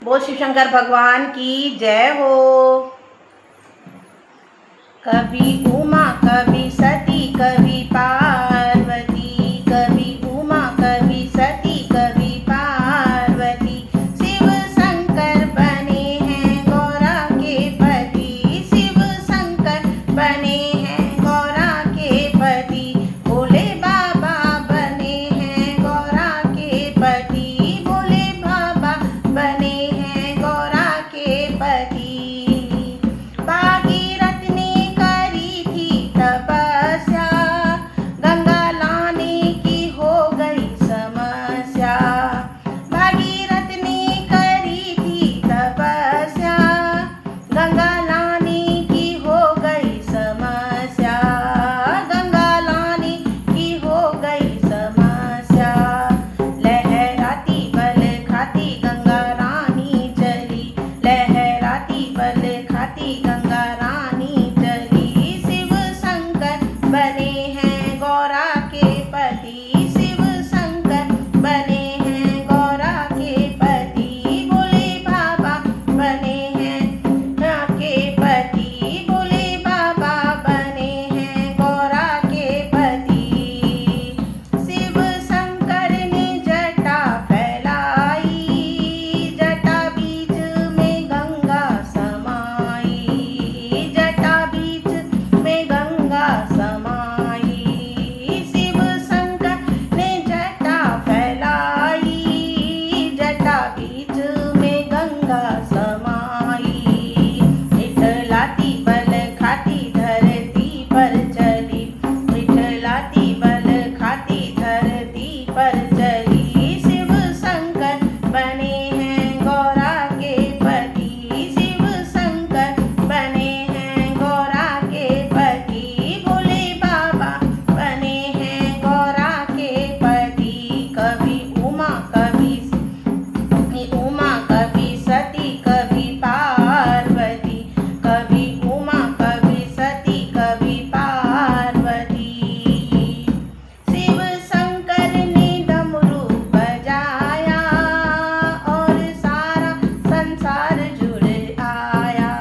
बोल शिव शंकर भगवान की जय हो। कभी उमा कभी सती कभी पार्वती, कभी उमा कभी सती कभी पार्वती, शिव शंकर बने हैं गौरा के पति, शिव शंकर बने हैं गौरा के पति, भोले बाबा बने हैं गौरा के पति, भोले बाबा बने हैं गौरा के पति। भागीरथ ने करी थी तपस्या, गंगा लाने की हो गई समस्या। भागीरथ ने करी थी तपस्या, गंगा लाने की हो गई समस्या, गंगा लाने की हो गई समस्या। लहराती बल खाती गंगा रानी चली, लहराती बल खाती गंगा रानी चली, शिव शंकर बने हैं गौरा के पति, शिव शंकर बने हैं गौरा के पति, भोले बाबा बने हैं गौरा के पति, भोले बाबा बने हैं गौरा के पति। शिव शंकर ने जटा फैलाई, जटा बीच में गंगा समाई, जटा बीच में गंगा समाई। शिव शंकर ने जटा फैलाई, जटा बीच में गंगा समाई। इठलाती बल खाती धरती पर चली, इठलाती बल खाती धरती पर चली, शिव शंकर बने हैं गौरा के पति, शिव शंकर बने हैं गौरा के पति, भोले बाबा बने हैं गौरा के पति। कभी उमा कभी सती कभी पार्वती, कभी उमा कभी सती कभी पार्वती, शिव शंकर ने डमरू बजाया और सारा संसार जुड़ आया,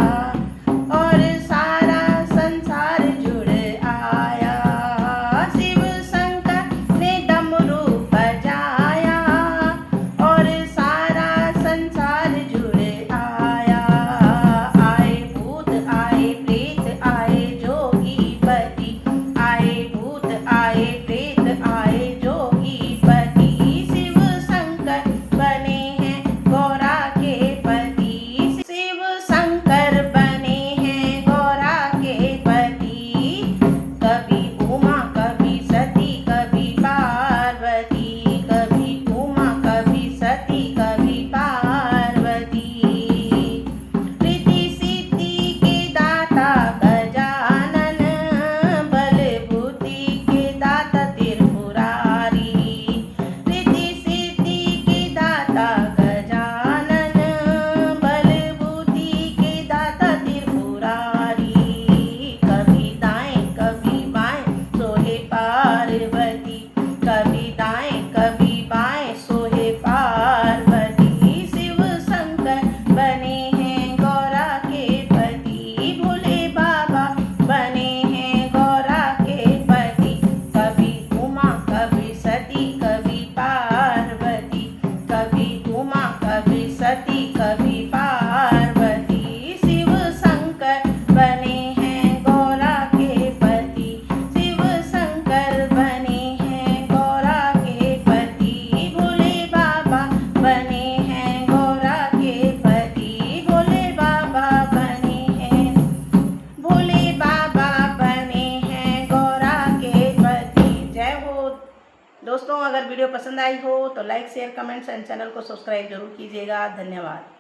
और सारा संसार जुड़ आया। शिव शंकर ने डमरू बजाया और सारा संसार जुड़ आया। आए भूत आए प्रेत आए जोगी पति, आए भूत आए प्रेत आए जोगी पति, शिव शंकर बने हैं गौरा के पति, शिव शंकर बने हैं गौरा के पति। कभी उमा कभी सती कभी पार्वती, कभी उमा कभी सती कभी पार्वती, रिद्धि सिद्धि के दाता गजानन, बल बुद्धि के दाता त्रिपुरारी, रिद्धि सिद्धि के दाता गजानन, बल बुद्धि के दाता त्रिपुरारी। कभी दाएं कभी बाएं सोहे पार्वती, कभी दाएं कभी बाएं सोहे पार्वती, शिव शंकर बने हैं गौरा के पति, भोले बाबा बने हैं गौरा के पति। कभी उमा कभी सती कभी पार्वती, कभी उमा कभी सती कभी पार्वती, शिव शंकर बने हैं गौरा के पति, शिव शंकर बने हैं गौरा के पति, भोले बाबा बने हैं गौरा के पति, भोले बाबा बने हैं, भोले बाबा बने हैं गौरा के पति। जय हो। दोस्तों, अगर वीडियो पसंद आई हो तो like share comments and channel को सब्सक्राइब जरूर कीजिएगा। धन्यवाद।